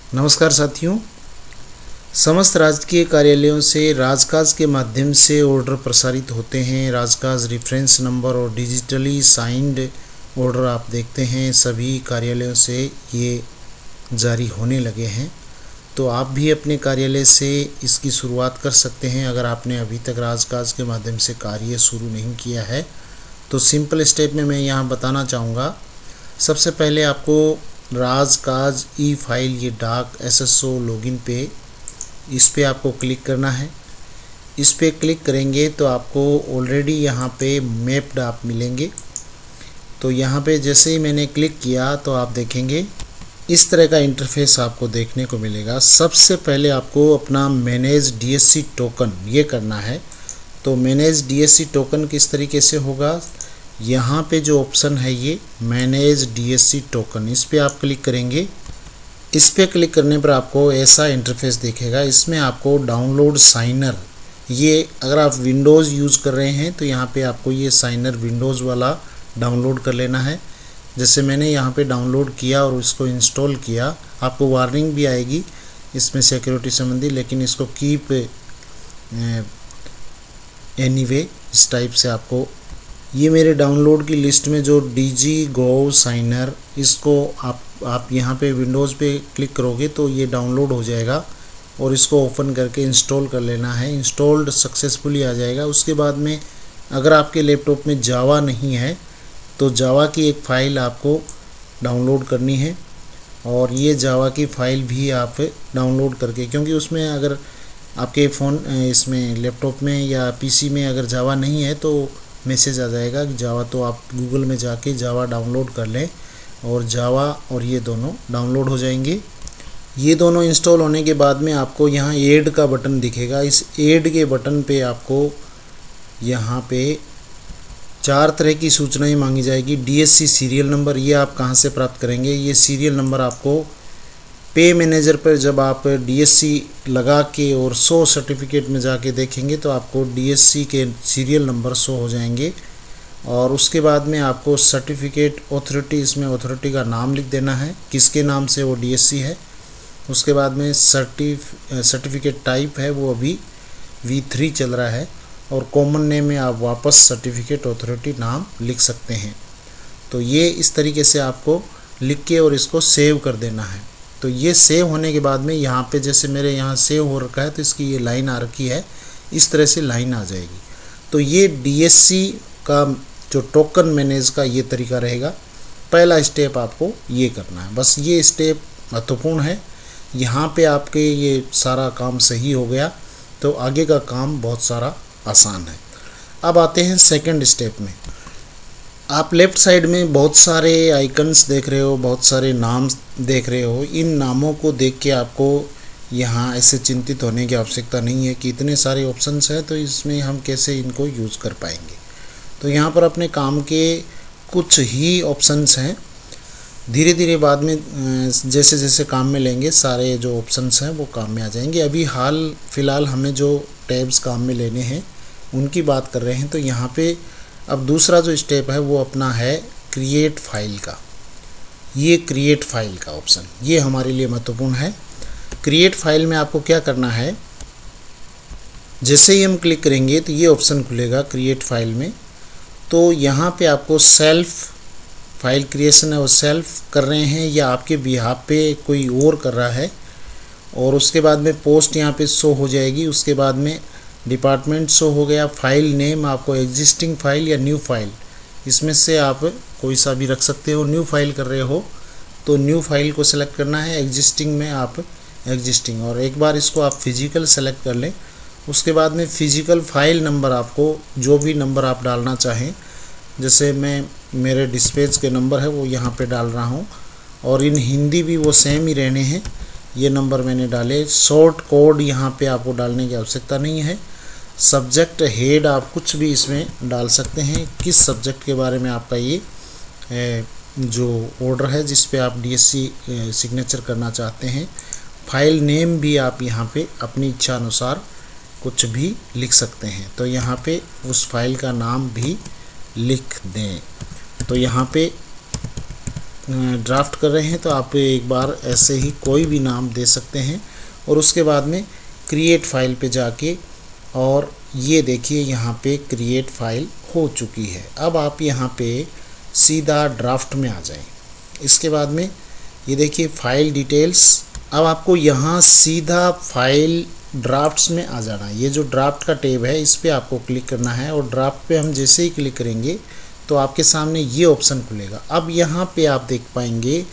नमस्कार साथियों, समस्त राजकीय कार्यालयों से राजकाज के माध्यम से ऑर्डर प्रसारित होते हैं। राजकाज रेफरेंस नंबर और डिजिटली साइंड ऑर्डर आप देखते हैं, सभी कार्यालयों से ये जारी होने लगे हैं। तो आप भी अपने कार्यालय से इसकी शुरुआत कर सकते हैं। अगर आपने अभी तक राजकाज के माध्यम से कार्य शुरू नहीं किया है तो सिंपल स्टेप में मैं यहाँ बताना चाहूँगा। सबसे पहले आपको राजकाज ई फाइल, ये डाक SSO लॉगिन पे, इस पे आपको क्लिक करना है। इस पे क्लिक करेंगे तो आपको ऑलरेडी यहाँ पे मैप्ड आप मिलेंगे। तो यहाँ पे जैसे ही मैंने क्लिक किया तो आप देखेंगे इस तरह का इंटरफेस आपको देखने को मिलेगा। सबसे पहले आपको अपना मैनेज DSC टोकन ये करना है। तो मैनेज DSC टोकन किस तरीके से होगा, यहाँ पे जो ऑप्शन है ये मैनेज DSC टोकन, इस पे आप क्लिक करेंगे। इस पे क्लिक करने पर आपको ऐसा इंटरफेस दिखेगा। इसमें आपको डाउनलोड साइनर, ये अगर आप विंडोज़ यूज़ कर रहे हैं तो यहाँ पे आपको ये साइनर विंडोज़ वाला डाउनलोड कर लेना है। जैसे मैंने यहाँ पे डाउनलोड किया और इसको इंस्टॉल किया, आपको वार्निंग भी आएगी इसमें सिक्योरिटी संबंधी, लेकिन इसको कीप एनीवे इस टाइप से आपको, ये मेरे डाउनलोड की लिस्ट में जो DigiGov साइनर, इसको आप यहाँ पे विंडोज़ पे क्लिक करोगे तो ये डाउनलोड हो जाएगा और इसको ओपन करके इंस्टॉल कर लेना है। इंस्टॉल्ड सक्सेसफुली आ जाएगा। उसके बाद में अगर आपके लैपटॉप में जावा नहीं है तो जावा की एक फ़ाइल आपको डाउनलोड करनी है और ये जावा की फ़ाइल भी आप डाउनलोड करके, क्योंकि उसमें अगर आपके फ़ोन इसमें लैपटॉप में या PC में अगर जावा नहीं है तो मैसेज आ जाएगा कि जावा, तो आप गूगल में जाके जावा डाउनलोड कर लें और जावा और ये दोनों डाउनलोड हो जाएंगे। ये दोनों इंस्टॉल होने के बाद में आपको यहाँ ऐड का बटन दिखेगा। इस ऐड के बटन पे आपको यहाँ पे 4 तरह की सूचनाएं मांगी जाएगी। DSC सीरियल नंबर, ये आप कहाँ से प्राप्त करेंगे, ये सीरियल नंबर आपको पे मैनेजर पर जब आप DSC लगा के और शो सर्टिफिकेट में जाके देखेंगे तो आपको DSC के सीरियल नंबर शो हो जाएंगे। और उसके बाद में आपको सर्टिफिकेट ऑथोरिटी, इसमें ऑथोरिटी का नाम लिख देना है, किसके नाम से वो DSC है। उसके बाद में सर्टिफिकेट टाइप है वो अभी V3 चल रहा है और कॉमन नेम में आप वापस सर्टिफिकेट ऑथोरिटी नाम लिख सकते हैं। तो ये इस तरीके से आपको लिख के और इसको सेव कर देना है। तो ये सेव होने के बाद में यहाँ पे जैसे मेरे यहाँ सेव हो रखा है तो इसकी ये लाइन आ रखी है, इस तरह से लाइन आ जाएगी। तो ये DSC का जो टोकन मैनेज का ये तरीका रहेगा। पहला स्टेप आपको ये करना है, बस ये स्टेप महत्वपूर्ण है। यहाँ पे आपके ये सारा काम सही हो गया तो आगे का काम बहुत सारा आसान है। अब आते हैं सेकंड स्टेप में। आप लेफ़्ट साइड में बहुत सारे आइकन्स देख रहे हो, बहुत सारे नाम देख रहे हो। इन नामों को देख के आपको यहाँ ऐसे चिंतित होने की आवश्यकता नहीं है कि इतने सारे ऑप्शंस हैं तो इसमें हम कैसे इनको यूज़ कर पाएंगे। तो यहाँ पर अपने काम के कुछ ही ऑप्शंस हैं, धीरे धीरे बाद में जैसे जैसे काम में लेंगे सारे जो ऑप्शंस हैं वो काम में आ जाएंगे। अभी हाल फिलहाल हमें जो टैब्स काम में लेने हैं उनकी बात कर रहे हैं। तो यहाँ पे अब दूसरा जो स्टेप है वो अपना है क्रिएट फाइल का। ये क्रिएट फाइल का ऑप्शन ये हमारे लिए महत्वपूर्ण है। क्रिएट फाइल में आपको क्या करना है, जैसे ही हम क्लिक करेंगे तो ये ऑप्शन खुलेगा क्रिएट फाइल में। तो यहाँ पे आपको सेल्फ फाइल क्रिएशन है, वो सेल्फ कर रहे हैं या आपके बिहाफ पे कोई और कर रहा है। और उसके बाद में पोस्ट यहाँ पे शो हो जाएगी। उसके बाद में डिपार्टमेंट शो हो गया। फाइल नेम आपको एग्जिस्टिंग फाइल या न्यू फाइल, इसमें से आप कोई सा भी रख सकते हो। न्यू फाइल कर रहे हो तो न्यू फाइल को सेलेक्ट करना है, एग्जिस्टिंग में आप एग्जिस्टिंग, और एक बार इसको आप फिजिकल सेलेक्ट कर लें। उसके बाद में फिजिकल फाइल नंबर, आपको जो भी नंबर आप डालना चाहें, जैसे मैं मेरे डिस्पैच के नंबर है वो यहाँ पे डाल रहा हूँ और इन हिंदी भी वो सेम ही रहने हैं। ये नंबर मैंने डाले। शॉर्ट कोड यहाँ पे आपको डालने की आवश्यकता नहीं है। सब्जेक्ट हेड आप कुछ भी इसमें डाल सकते हैं, किस सब्जेक्ट के बारे में आपका ये जो ऑर्डर है जिस पे आप DSC सिग्नेचर करना चाहते हैं। फाइल नेम भी आप यहाँ पे अपनी इच्छा अनुसार कुछ भी लिख सकते हैं। तो यहाँ पे उस फाइल का नाम भी लिख दें। तो यहाँ पे ड्राफ्ट कर रहे हैं तो आप एक बार ऐसे ही कोई भी नाम दे सकते हैं और उसके बाद में क्रिएट फाइल पे जाके, और ये देखिए यहाँ पे क्रिएट फाइल हो चुकी है। अब आप यहाँ पे सीधा ड्राफ्ट में आ जाएं। इसके बाद में ये देखिए फाइल डिटेल्स। अब आपको यहाँ सीधा फाइल ड्राफ्ट्स में आ जाना है। ये जो ड्राफ्ट का टैब है इस पर आपको क्लिक करना है और ड्राफ्ट पे हम जैसे ही क्लिक करेंगे तो आपके सामने ये ऑप्शन खुलेगा। अब यहाँ पे आप देख पाएंगे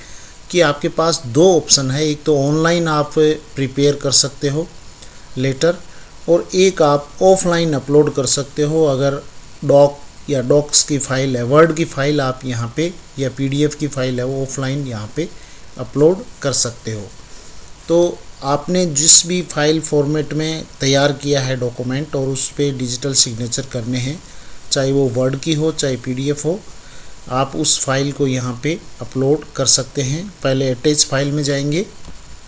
कि आपके पास दो ऑप्शन है, एक तो ऑनलाइन आप प्रिपेयर कर सकते हो लेटर, और एक आप ऑफलाइन अपलोड कर सकते हो। अगर डॉक या डॉक्स की फाइल है, वर्ड की फाइल आप यहाँ पे, या पीडीएफ की फाइल है, वो ऑफलाइन यहाँ पे अपलोड कर सकते हो। तो आपने जिस भी फाइल फॉर्मेट में तैयार किया है डॉक्यूमेंट और उस पर डिजिटल सिग्नेचर करने हैं, चाहे वो वर्ड की हो चाहे पीडीएफ हो, आप उस फाइल को यहाँ पे अपलोड कर सकते हैं। पहले अटैच फाइल में जाएंगे,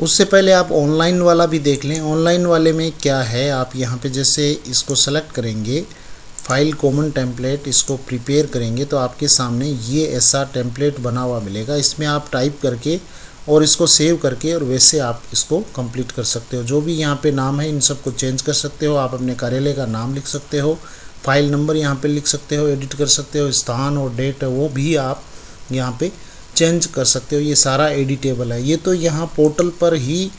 उससे पहले आप ऑनलाइन वाला भी देख लें। ऑनलाइन वाले में क्या है, आप यहाँ पे जैसे इसको सेलेक्ट करेंगे, फाइल कॉमन टेम्पलेट, इसको प्रिपेयर करेंगे तो आपके सामने ये ऐसा टेम्पलेट बना हुआ मिलेगा। इसमें आप टाइप करके और इसको सेव करके और वैसे आप इसको कंप्लीट कर सकते हो। जो भी यहाँ पे नाम है इन सबको चेंज कर सकते हो। आप अपने कार्यालय का नाम लिख सकते हो, फाइल नंबर यहाँ पे लिख सकते हो, एडिट कर सकते हो, स्थान और डेट है वो भी आप यहाँ पे चेंज कर सकते हो। ये सारा एडिटेबल है। ये तो यहाँ पोर्टल पर ही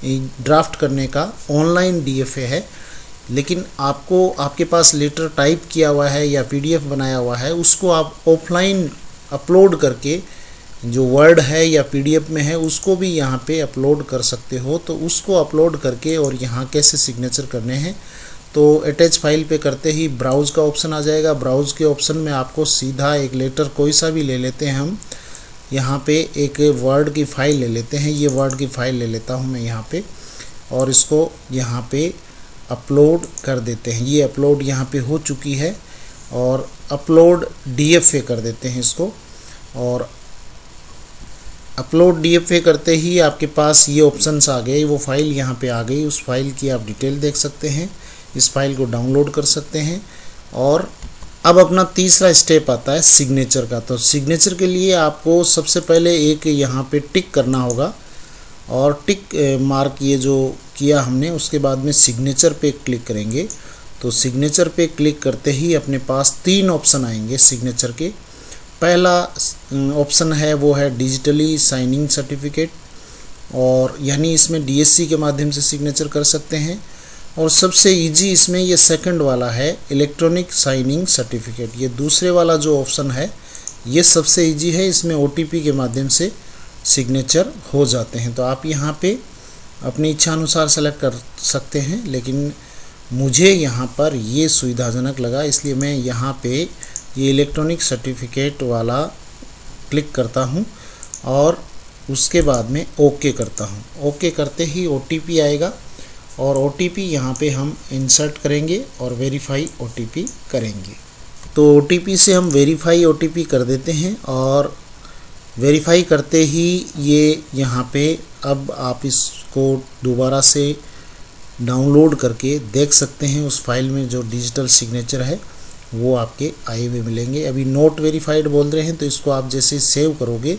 ड्राफ्ट करने का ऑनलाइन डीएफए है, लेकिन आपको आपके पास लेटर टाइप किया हुआ है या पीडीएफ बनाया हुआ है, उसको आप ऑफलाइन अपलोड करके, जो वर्ड है या पीडीएफ में है उसको भी यहाँ पे अपलोड कर सकते हो। तो उसको अपलोड करके और यहाँ कैसे सिग्नेचर करने हैं, तो अटैच फाइल पे करते ही ब्राउज़ का ऑप्शन आ जाएगा। ब्राउज़ के ऑप्शन में आपको सीधा एक लेटर कोई सा भी ले लेते हैं हम, यहाँ पे एक वर्ड की फ़ाइल ले लेते हैं। ये वर्ड की फ़ाइल ले लेता हूँ मैं यहाँ पे, और इसको यहाँ पे अपलोड कर देते हैं। ये अपलोड यहाँ पे हो चुकी है, और अपलोड डीएफए कर देते हैं इसको। और अपलोड डीएफए करते ही आपके पास ये ऑप्शंस आ गए, वो फाइल यहाँ पे आ गई। उस फाइल की आप डिटेल देख सकते हैं, इस फाइल को डाउनलोड कर सकते हैं। और अब अपना तीसरा स्टेप आता है सिग्नेचर का। तो सिग्नेचर के लिए आपको सबसे पहले एक यहाँ पे टिक करना होगा, और टिक मार्क ये जो किया हमने, उसके बाद में सिग्नेचर पे क्लिक करेंगे। तो सिग्नेचर पे क्लिक करते ही अपने पास तीन ऑप्शन आएंगे सिग्नेचर के। पहला ऑप्शन है वो है डिजिटली साइनिंग सर्टिफिकेट, और यानी इसमें डीएससी के माध्यम से सिग्नेचर कर सकते हैं। और सबसे इजी इसमें ये सेकंड वाला है, इलेक्ट्रॉनिक साइनिंग सर्टिफिकेट। ये दूसरे वाला जो ऑप्शन है ये सबसे इजी है, इसमें ओटीपी के माध्यम से सिग्नेचर हो जाते हैं। तो आप यहाँ पे अपनी इच्छा अनुसार सेलेक्ट कर सकते हैं, लेकिन मुझे यहाँ पर ये सुविधाजनक लगा, इसलिए मैं यहाँ पे ये इलेक्ट्रॉनिक सर्टिफिकेट वाला क्लिक करता हूँ और उसके बाद में ओके करता हूँ। ओके करते ही ओटीपी आएगा, और ओटीपी यहाँ पे हम इंसर्ट करेंगे और वेरीफाई ओटीपी करेंगे। तो ओटीपी से हम वेरीफाई ओटीपी कर देते हैं, और वेरीफाई करते ही ये यहाँ पे अब आप इसको दोबारा से डाउनलोड करके देख सकते हैं। उस फाइल में जो डिजिटल सिग्नेचर है वो आपके आए हुए मिलेंगे। अभी नोट वेरीफाइड बोल रहे हैं, तो इसको आप जैसे सेव करोगे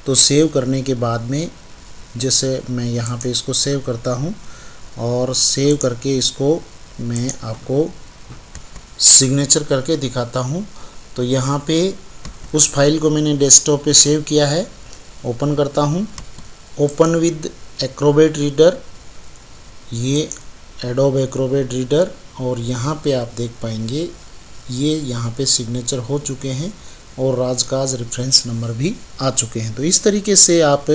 तो सेव करने के बाद में, जैसे मैं यहाँ पे इसको सेव करता हूँ और सेव करके इसको मैं आपको सिग्नेचर करके दिखाता हूँ। तो यहाँ पे उस फाइल को मैंने डेस्कटॉप पे सेव किया है। ओपन करता हूँ, ओपन विद एक्रोबैट रीडर, ये एडोब एक्रोबैट रीडर, और यहाँ पे आप देख पाएंगे ये यहाँ पे सिग्नेचर हो चुके हैं और राजकाज रेफरेंस नंबर भी आ चुके हैं। तो इस तरीके से आप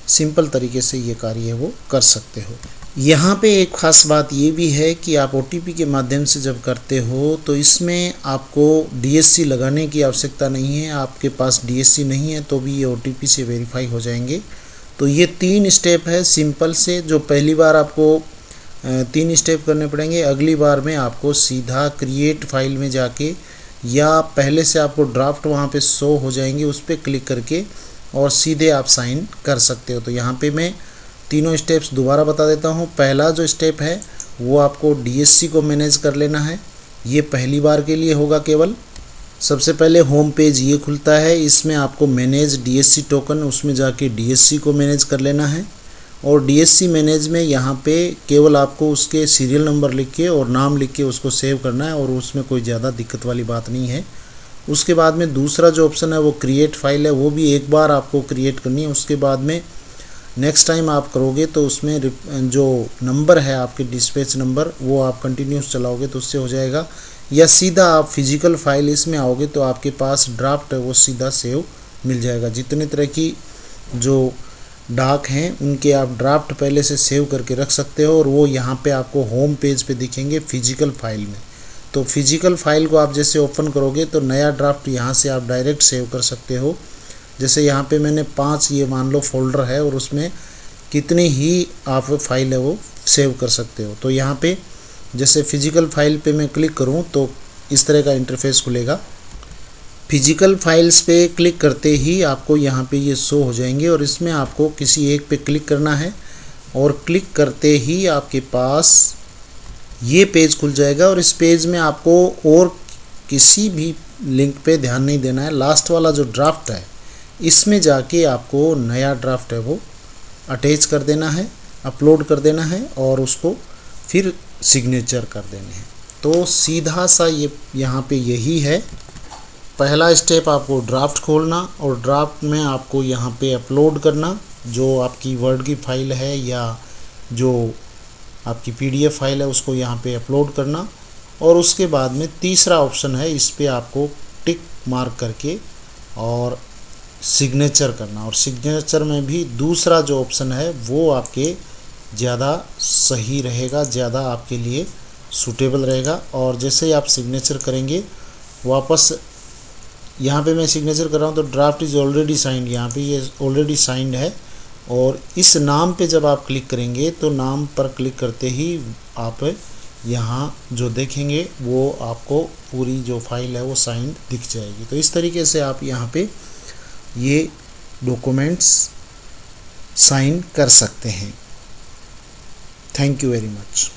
सिंपल तरीके से ये कार्य वो कर सकते हो। यहाँ पे एक ख़ास बात ये भी है कि आप ओटीपी के माध्यम से जब करते हो तो इसमें आपको डीएससी लगाने की आवश्यकता नहीं है। आपके पास डीएससी नहीं है तो भी ये ओटीपी से वेरीफाई हो जाएंगे। तो ये 3 स्टेप है सिंपल से, जो पहली बार आपको 3 स्टेप करने पड़ेंगे। अगली बार में आपको सीधा क्रिएट फाइल में जाके, या पहले से आपको ड्राफ्ट वहाँ पे शो हो जाएंगे, उस पर क्लिक करके और सीधे आप साइन कर सकते हो। तो यहाँ पे मैं तीनों स्टेप्स दोबारा बता देता हूँ। पहला जो स्टेप है वो आपको डीएससी को मैनेज कर लेना है, ये पहली बार के लिए होगा केवल। सबसे पहले होम पेज ये खुलता है, इसमें आपको मैनेज डीएससी टोकन, उसमें जाके डीएससी को मैनेज कर लेना है। और डीएससी मैनेज में यहाँ पे केवल आपको उसके सीरियल नंबर लिख के और नाम लिख के उसको सेव करना है, और उसमें कोई ज़्यादा दिक्कत वाली बात नहीं है। उसके बाद में दूसरा जो ऑप्शन है वो क्रिएट फाइल है, वो भी एक बार आपको क्रिएट करनी है। उसके बाद में नेक्स्ट टाइम आप करोगे तो उसमें जो नंबर है आपके डिस्पैच नंबर वो आप कंटिन्यूस चलाओगे तो उससे हो जाएगा, या सीधा आप फिजिकल फाइल इसमें आओगे तो आपके पास ड्राफ्ट है वो सीधा सेव मिल जाएगा। जितने तरह की जो डाक हैं उनके आप ड्राफ्ट पहले से सेव करके रख सकते हो, और वो यहाँ पे आपको होम पेज पे दिखेंगे फिजिकल फाइल में। तो फिजिकल फाइल को आप जैसे ओपन करोगे तो नया ड्राफ्ट यहाँ से आप डायरेक्ट सेव कर सकते हो। जैसे यहाँ पे मैंने 5 ये मान लो फोल्डर है और उसमें कितनी ही आप फाइल है वो सेव कर सकते हो। तो यहाँ पे जैसे फिजिकल फाइल पे मैं क्लिक करूँ तो इस तरह का इंटरफेस खुलेगा। फिजिकल फाइल्स पे क्लिक करते ही आपको यहाँ पे ये शो हो जाएंगे, और इसमें आपको किसी एक पे क्लिक करना है, और क्लिक करते ही आपके पास ये पेज खुल जाएगा। और इस पेज में आपको और किसी भी लिंक पे ध्यान नहीं देना है। लास्ट वाला जो ड्राफ्ट है इसमें जाके आपको नया ड्राफ्ट है वो अटैच कर देना है, अपलोड कर देना है, और उसको फिर सिग्नेचर कर देने हैं। तो सीधा सा ये यहाँ पे यही है। पहला स्टेप आपको ड्राफ्ट खोलना, और ड्राफ्ट में आपको यहाँ पे अपलोड करना जो आपकी वर्ड की फाइल है या जो आपकी पीडीएफ फाइल है उसको यहाँ पे अपलोड करना। और उसके बाद में तीसरा ऑप्शन है, इस पे आपको टिक मार्क करके और सिग्नेचर करना। और सिग्नेचर में भी दूसरा जो ऑप्शन है वो आपके ज़्यादा सही रहेगा, ज़्यादा आपके लिए सूटेबल रहेगा। और जैसे ही आप सिग्नेचर करेंगे वापस यहाँ पे मैं सिग्नेचर कर रहा हूँ तो ड्राफ्ट इज़ ऑलरेडी साइंड, यहाँ पे ये ऑलरेडी साइंड है। और इस नाम पे जब आप क्लिक करेंगे तो नाम पर क्लिक करते ही आप यहाँ जो देखेंगे वो आपको पूरी जो फाइल है वो साइंड दिख जाएगी। तो इस तरीके से आप यहाँ पे ये डॉक्यूमेंट्स साइन कर सकते हैं। Thank you very much.